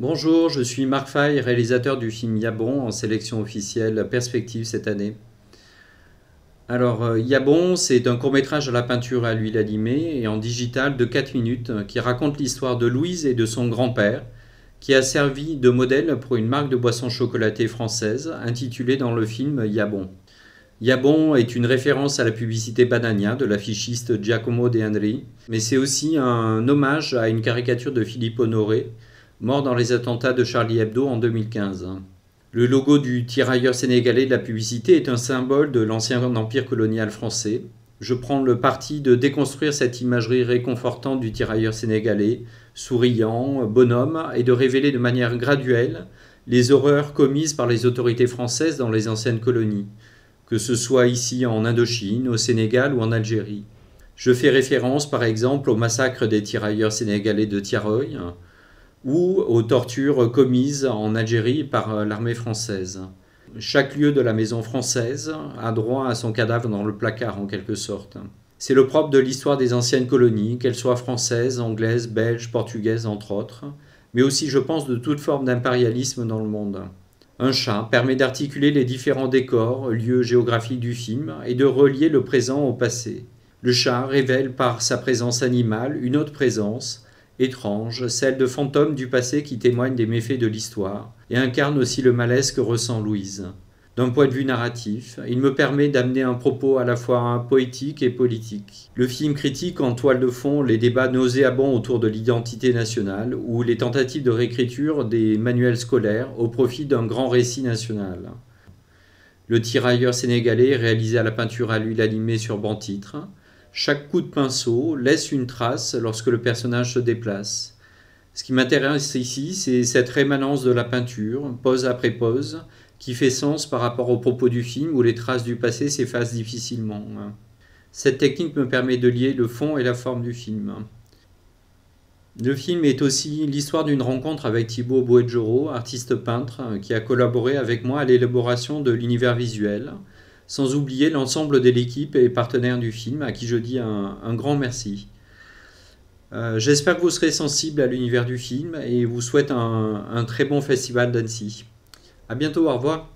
Bonjour, je suis Marc Fay, réalisateur du film Yabon en sélection officielle Perspective cette année. Yabon, c'est un court-métrage à la peinture à l'huile animée et en digital de 4 minutes qui raconte l'histoire de Louise et de son grand-père qui a servi de modèle pour une marque de boisson chocolatée française intitulée dans le film Yabon. Yabon est une référence à la publicité Banania de l'affichiste Giacomo De Andri, mais c'est aussi un hommage à une caricature de Philippe Honoré, mort dans les attentats de Charlie Hebdo en 2015. Le logo du tirailleur sénégalais de la publicité est un symbole de l'ancien empire colonial français. Je prends le parti de déconstruire cette imagerie réconfortante du tirailleur sénégalais, souriant, bonhomme, et de révéler de manière graduelle les horreurs commises par les autorités françaises dans les anciennes colonies, que ce soit ici en Indochine, au Sénégal ou en Algérie. Je fais référence par exemple au massacre des tirailleurs sénégalais de Tiaroy ou aux tortures commises en Algérie par l'armée française. Chaque lieu de la maison française a droit à son cadavre dans le placard en quelque sorte. C'est le propre de l'histoire des anciennes colonies, qu'elles soient françaises, anglaises, belges, portugaises entre autres, mais aussi je pense de toute forme d'impérialisme dans le monde. Un chat permet d'articuler les différents décors, lieux géographiques du film et de relier le présent au passé. Le chat révèle par sa présence animale une autre présence, étrange, celle de fantômes du passé qui témoignent des méfaits de l'histoire, et incarne aussi le malaise que ressent Louise. D'un point de vue narratif, il me permet d'amener un propos à la fois poétique et politique. Le film critique en toile de fond les débats nauséabonds autour de l'identité nationale ou les tentatives de réécriture des manuels scolaires au profit d'un grand récit national. Le tirailleur sénégalais réalisé à la peinture à l'huile animée sur banc-titre. Chaque coup de pinceau laisse une trace lorsque le personnage se déplace. Ce qui m'intéresse ici, c'est cette rémanence de la peinture, pose après pose, qui fait sens par rapport au propos du film où les traces du passé s'effacent difficilement. Cette technique me permet de lier le fond et la forme du film. Le film est aussi l'histoire d'une rencontre avec Thibaut Boedjoro, artiste peintre, qui a collaboré avec moi à l'élaboration de l'univers visuel, sans oublier l'ensemble de l'équipe et partenaires du film, à qui je dis un grand merci. J'espère que vous serez sensible à l'univers du film et vous souhaite un très bon festival d'Annecy. À bientôt, au revoir.